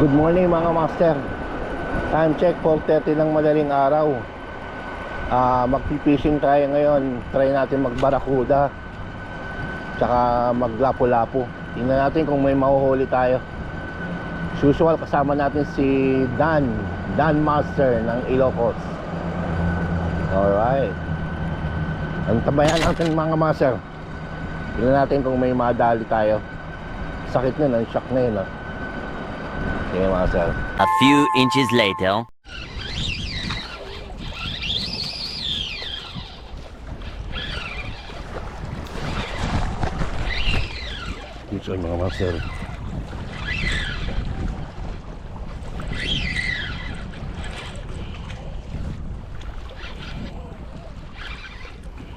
Good morning mga master. Time check 4:30 ng madaling araw. Magpipishing tayo ngayon. Try natin magbarakuda tsaka maglapu-lapu. Tingnan natin kung may mahuhuli tayo. As usual, kasama natin si Dan Master ng Ilocos. Alright, antabayan natin mga master. Tingnan natin kung may madali tayo. Sakit na, shock na yun. Okay, master. A few inches later. Dito mga master.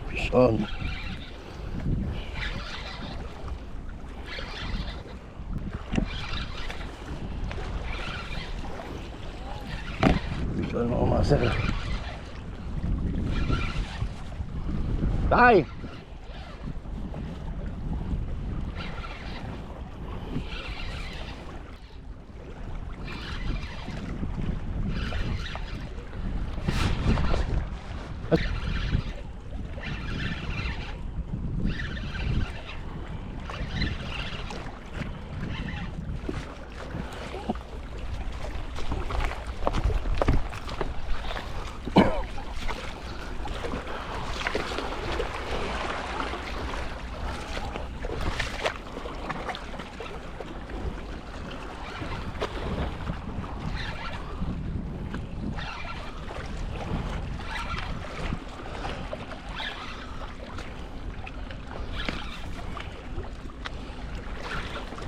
Fish on. Fish on mga master. Tay!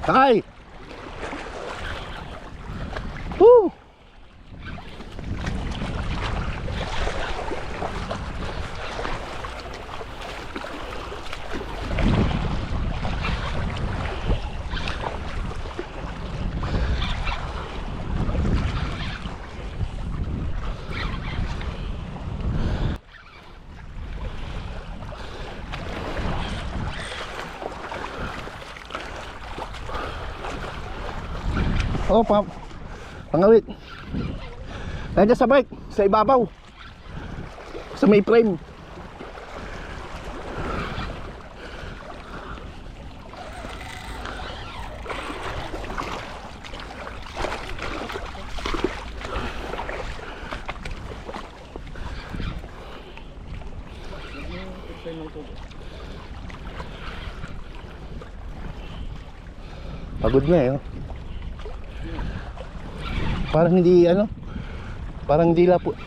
Tay! Woo! Oh, pangawit. Nandiyan sa bike, sa ibabaw. Sa may frame. Pagod na eh, oh. Parang hindi parang hindi lapo.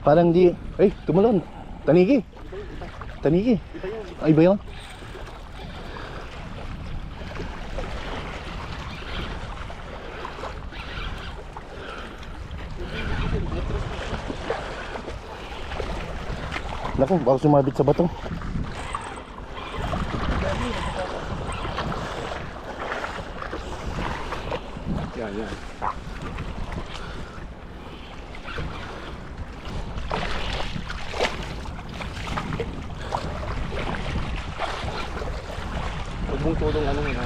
Parang di, tumalon. Tanigi. Ay ba yun? Naku, baka sumabit sa bato. Yan. Huwag mong tulong nga.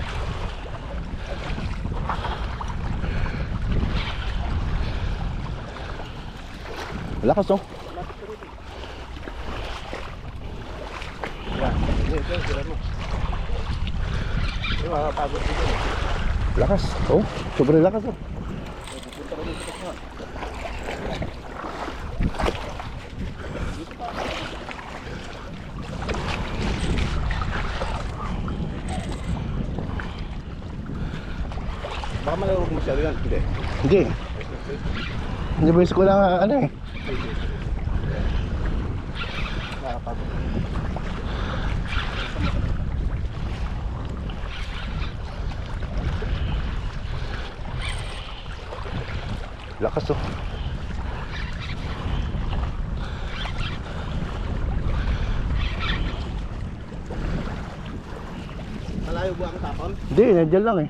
Lakas oh. Lakas, oh, sobrang lakas oh. Baka malaro mo siya yan, hindi? Hindi ba yung school lang eh. Lakas oh. Malayo ba ang tapon? Hindi, nandiyan lang eh.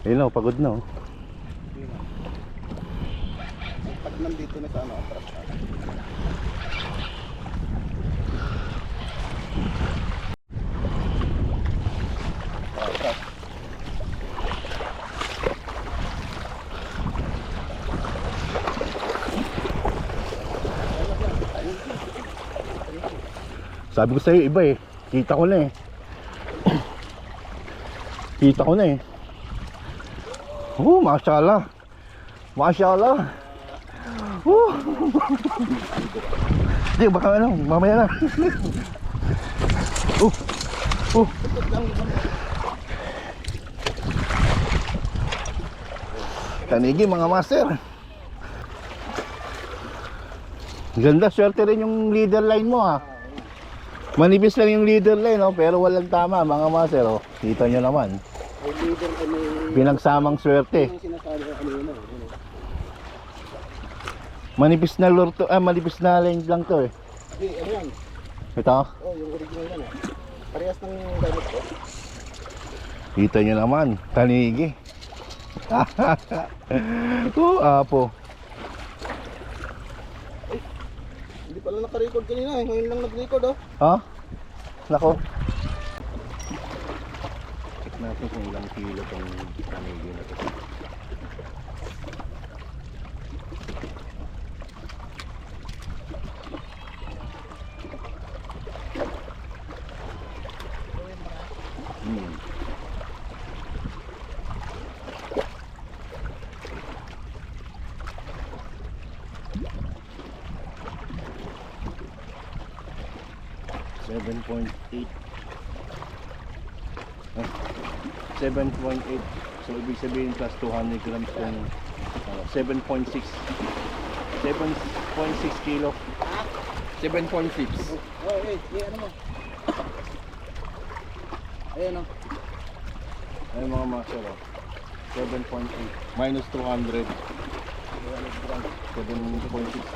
Ayun o, pagod na oh. Pag nandito na sa ano, atras ka. Atras. Sabi ko sa'yo iba eh. Kita ko na eh. Kita ko na eh. Oh, mashallah. Mashallah. Oh. Hindi, baka ano, mamaya na. Oh. Oh. Tanigi mga master. Ganda, swerte rin yung leader line mo ha. Manipis lang yung leader line oh, pero walang tama mga master oh. Kita nyo naman. May leader ka may... Pinagsamang swerte. Yung sinasabi ko kanina. Manipis na lure to, manipis na line lang to eh. Hindi, ano yan? Ito, Oh, yung original yan eh. Parehas ng gamit ko. kita nyo naman, tanigi. Oh, apo. Hindi pala naka-record kanina eh. Ngayon lang nag-record oh. Ha? Nako. Check natin kung ilang kilo tong tanigi na to. Hmm. Seven point eight. 7.8. So ibig sabihin plus 200 grams kung 7.6. 7.6 kilo. 7.6. Oh, ano mo? Ayan oh. Ayun mga master oh. 7.8 minus 200. 7.6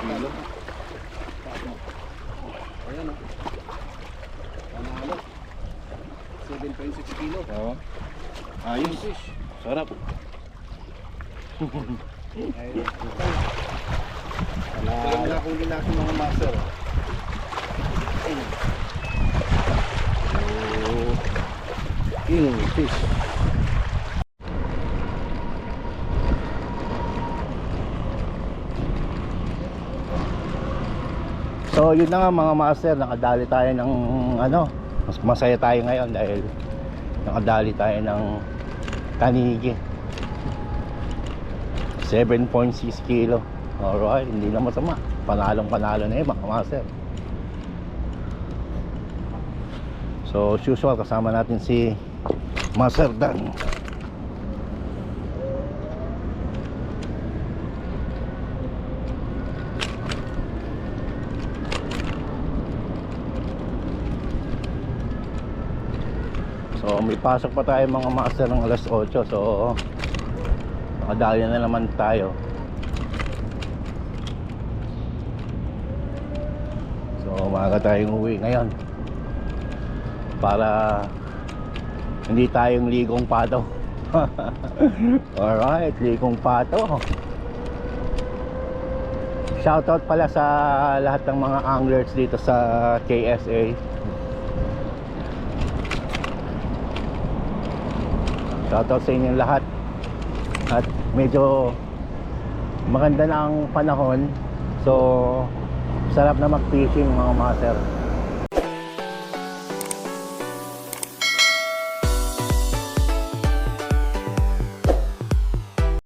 kilo. Ayan oh. Panalo. 7.6 kilo. Oo. Ayos. Sarap. Ayun. Parang nakuli natin mga master. Oh. King fish. So yun na nga mga master, nakadali tayo ng ano, mas masaya tayo ngayon dahil nakadali tayo ng tanigi. 7.6 kilo. Alright, hindi na masama. Panalong panalo na yun mga master. So as usual, kasama natin si Master Dan. So may pasok pa tayo mga master ng alas 8. So nakadali na naman tayo. So maaga tayong uwi ngayon para hindi tayong ligong pato. Alright, ligong pato. Shoutout pala sa lahat ng mga anglers dito sa KSA. Shoutout sa inyong lahat. At medyo maganda na ang panahon. So sarap na mag-fishing mga master.